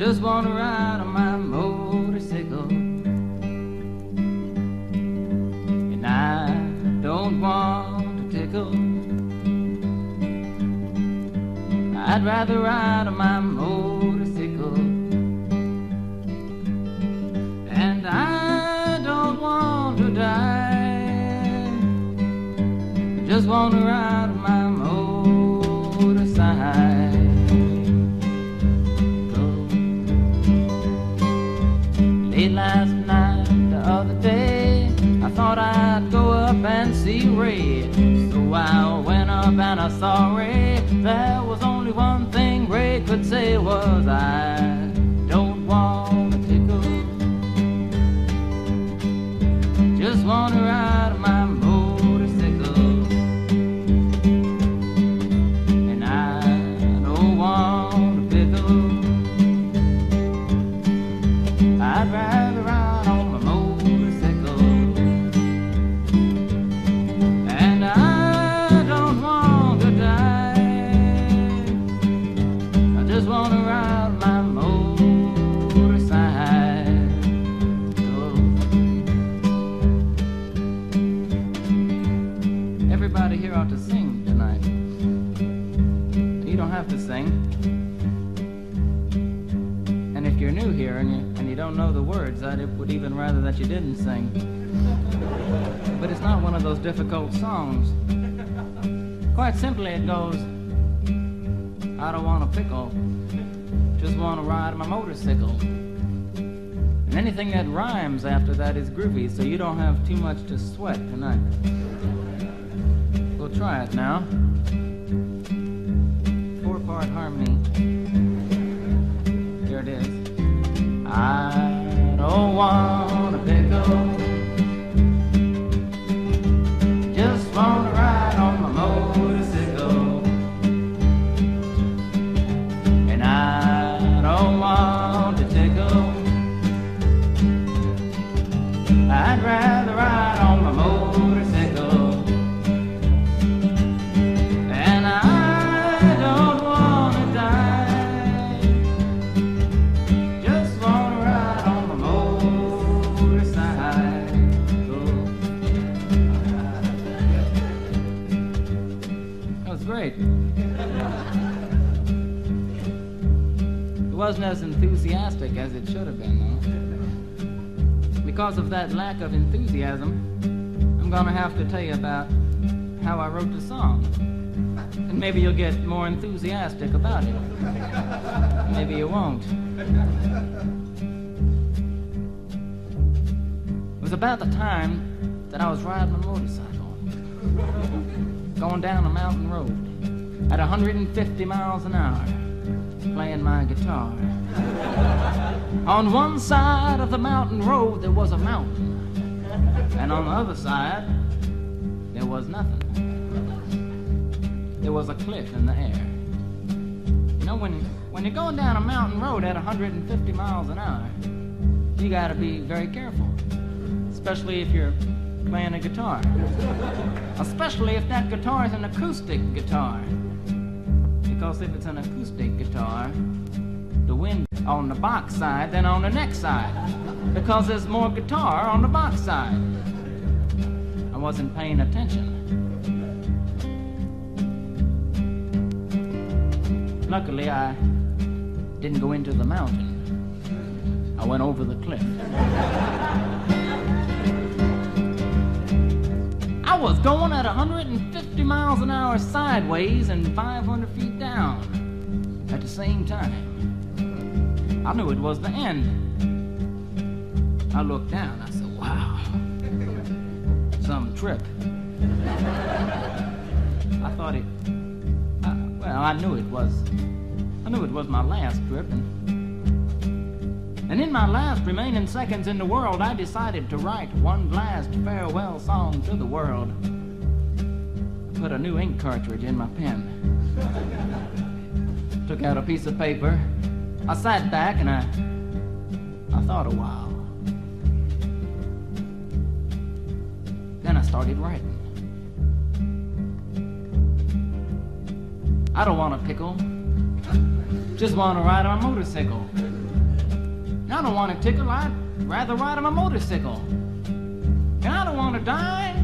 just wanna ride on my motorcycle. And I don't want to tickle. I'd rather ride on my motorcycle. And I don't want to die, just want to ride on my motorcycle. Late last night, the other day, I thought I'd go up and see Ray. So I went up and I saw Ray. There was only one thing Ray could say was, I don't want to tickle, just want to ride on my motorcycle. And I don't want to pickle, I'd rather ride on my motorcycle. And I don't want to die, I just want to ride my motorcycle. Everybody here ought to sing tonight. You don't have to sing. And if you're new here and you don't know the words, I would even rather that you didn't sing. But it's not one of those difficult songs. Quite simply, it goes, I don't want to pickle, just want to ride my motorcycle. And anything that rhymes after that is groovy, so you don't have too much to sweat tonight. We'll try it now. 4-part harmony. Here it is. I don't want to pickle, just want to ride on my motorcycle. And I don't want to tickle, I'd rather ride on my motorcycle. And I don't want to die, just want to ride on my motorcycle. That was great. It wasn't as enthusiastic as it should have been, though. Because of that lack of enthusiasm, I'm gonna have to tell you about how I wrote the song. And maybe you'll get more enthusiastic about it. Maybe you won't. It was about the time that I was riding my motorcycle, going down a mountain road at 150 miles an hour, playing my guitar. On one side of the mountain road there was a mountain, and on the other side there was nothing. There was a cliff in the air. You know, when you're going down a mountain road at 150 miles an hour, you gotta be very careful, especially if you're playing a guitar, especially if that guitar is an acoustic guitar. Because if it's an acoustic guitar, the wind on the box side than on the neck side, because there's more guitar on the box side. I wasn't paying attention. Luckily, I didn't go into the mountain. I went over the cliff. I was going at 150 miles an hour sideways and 500 feet down at the same time. I knew it was the end. I looked down, I said, wow, some trip. I thought I knew it was my last trip, and in my last remaining seconds in the world, I decided to write one last farewell song to the world. I put a new ink cartridge in my pen, took out a piece of paper, I sat back and I thought a while. Then I started writing. I don't want to pickle, just want to ride on a motorcycle. I don't want to tickle, I'd rather ride on my motorcycle. And I don't want to die,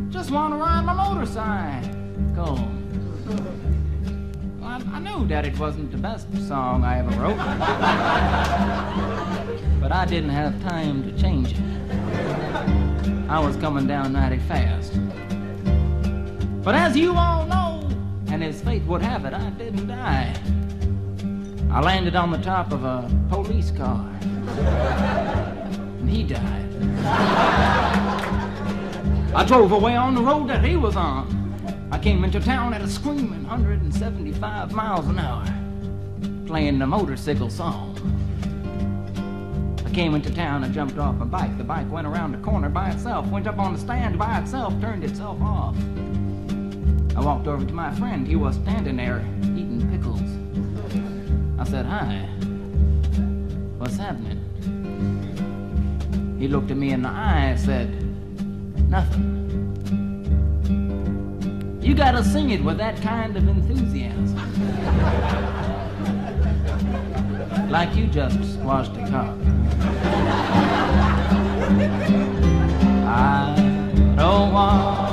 just want to ride my motorcycle. Well, I knew that it wasn't the best song I ever wrote. But I didn't have time to change it. I was coming down mighty fast. But as you all know, and as fate would have it, I didn't die. I landed on the top of a police car, and he died. I drove away on the road that he was on. I came into town at a screaming 175 miles an hour, playing the motorcycle song. I came into town and jumped off my bike. The bike went around the corner by itself, went up on the stand by itself, turned itself off. I walked over to my friend. He was standing there eating pickles. I said, "Hi, what's happening?" He looked at me in the eye and said, "Nothing." You gotta sing it with that kind of enthusiasm. Like you just washed a car. I don't want